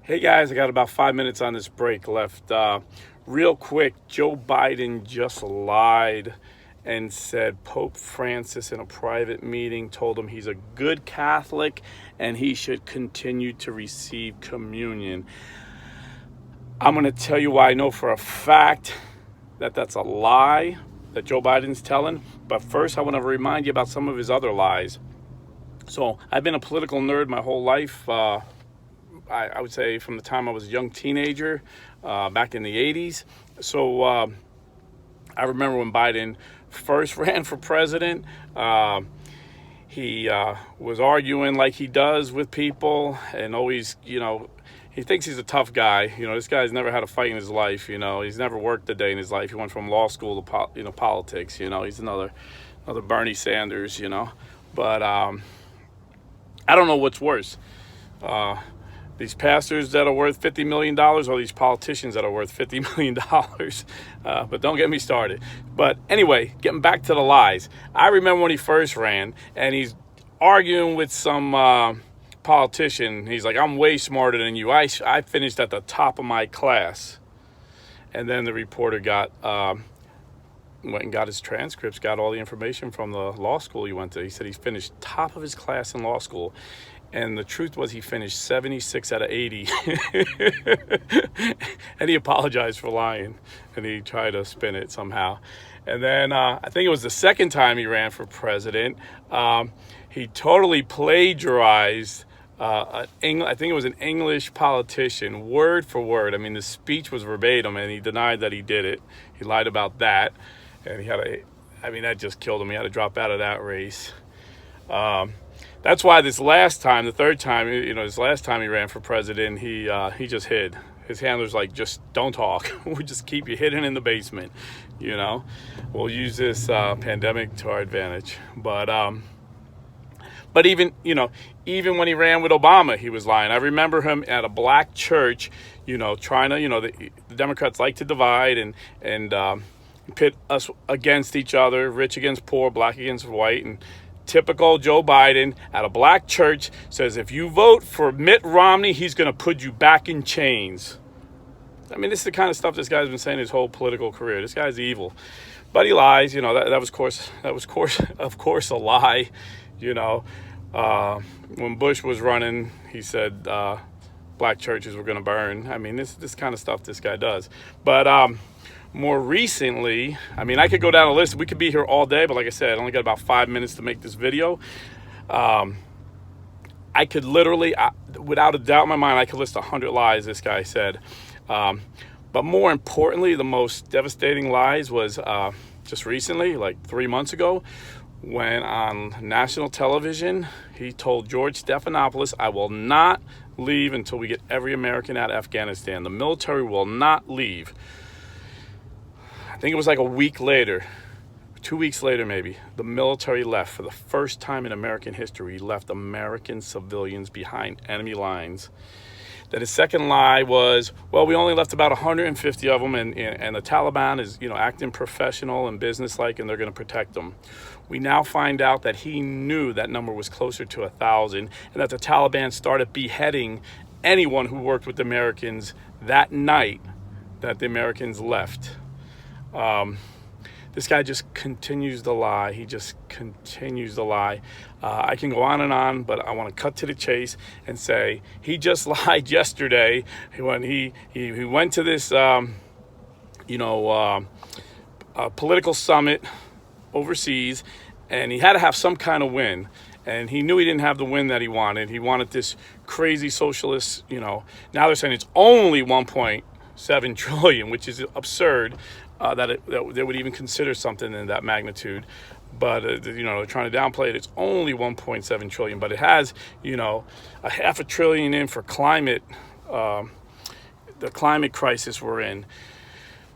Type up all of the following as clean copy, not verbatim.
Hey guys, I got about 5 minutes on this break left. Real quick, Joe Biden just lied and said Pope Francis in a private meeting told him he's a good Catholic and he should continue to receive communion. I'm going to tell you why I know for a fact that that's a lie that Joe Biden's telling. But first, I want to remind you about some of his other lies. So I've been a political nerd my whole life. I would say from the time I was a young teenager, back in the 80s. So I remember when Biden first ran for president, he was arguing like he does with people and always, he thinks he's a tough guy. This guy's never had a fight in his life. He's never worked a day in his life. He went from law school to politics. He's another Bernie Sanders, But I don't know what's worse. These pastors that are worth $50 million or these politicians that are worth $50 million. But don't get me started. But anyway, getting back to the lies. I remember when he first ran and he's arguing with some politician. He's like, I'm way smarter than you. I finished at the top of my class. And then the reporter went and got his transcripts, got all the information from the law school he went to. He said he finished top of his class in law school. And the truth was he finished 76 out of 80. And he apologized for lying. And he tried to spin it somehow. And then I think it was the second time he ran for president. He totally plagiarized, I think it was an English politician, word for word. I mean, the speech was verbatim, and he denied that he did it. He lied about that. And that just killed him. He had to drop out of that race. That's why the third time he ran for president, he just hid. His handler's like, just don't talk. We'll just keep you hidden in the basement. We'll use this pandemic to our advantage. But even when he ran with Obama, he was lying. I remember him at a black church, trying to, the Democrats like to divide and pit us against each other, rich against poor, black against white, and typical Joe Biden at a black church says, if you vote for Mitt Romney, he's going to put you back in chains. I mean, this is the kind of stuff this guy's been saying his whole political career. This guy's evil, but he lies. That was of course a lie. When Bush was running, he said black churches were going to burn. I mean, this kind of stuff this guy does. But more recently, I could go down a list. We could be here all day, but like I said, I only got about 5 minutes to make this video. I could literally, without a doubt in my mind, I could list 100 lies this guy said. But more importantly, the most devastating lies was just recently, like 3 months ago, when on national television, he told George Stephanopoulos, I will not leave until we get every American out of Afghanistan. The military will not leave. I think it was like a week later, 2 weeks later maybe, the military left. For the first time in American history, left American civilians behind enemy lines. Then his second lie was, well, we only left about 150 of them, and the Taliban is, acting professional and businesslike, and they're going to protect them. We now find out that he knew that number was closer to 1,000, and that the Taliban started beheading anyone who worked with the Americans that night that the Americans left. This guy just continues to lie. He just continues to lie. I can go on and on, but I want to cut to the chase and say he just lied yesterday when he went to this, political summit overseas, and he had to have some kind of win. And he knew he didn't have the win that he wanted. He wanted this crazy socialist, now they're saying it's only 1.7 trillion, which is absurd. That they would even consider something in that magnitude. But, they're trying to downplay it. It's only 1.7 trillion, but it has, a $500 billion in for climate, the climate crisis we're in.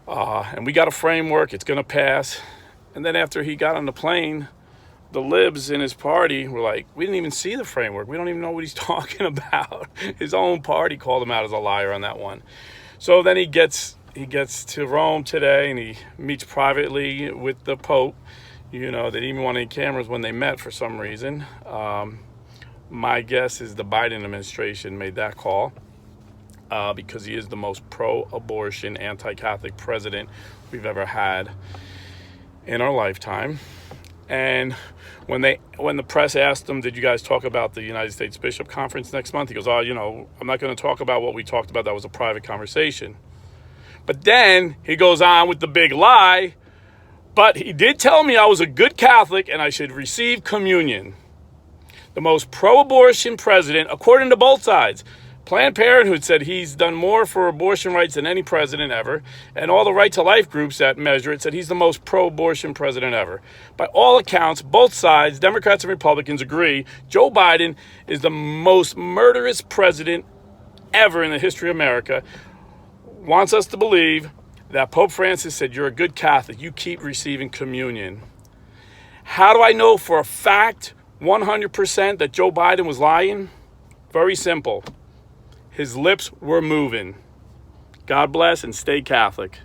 And we got a framework. It's going to pass. And then after he got on the plane, the libs in his party were like, we didn't even see the framework. We don't even know what he's talking about. His own party called him out as a liar on that one. So then he gets to Rome today, and he meets privately with the Pope. They didn't even want any cameras when they met for some reason. My guess is the Biden administration made that call. because he is the most pro-abortion, anti-Catholic president we've ever had in our lifetime. And when the press asked him, did you guys talk about the United States Bishop Conference next month? He goes, I'm not going to talk about what we talked about. That was a private conversation. But then he goes on with the big lie. But he did tell me I was a good Catholic and I should receive communion. The most pro-abortion president, according to both sides. Planned Parenthood said he's done more for abortion rights than any president ever, and all the Right to Life groups that measure it said he's the most pro-abortion president ever. By all accounts, both sides, Democrats and Republicans, agree Joe Biden is the most murderous president ever in the history of America. Wants us to believe that Pope Francis said, you're a good Catholic, you keep receiving communion. How do I know for a fact, 100%, that Joe Biden was lying? Very simple. His lips were moving. God bless and stay Catholic.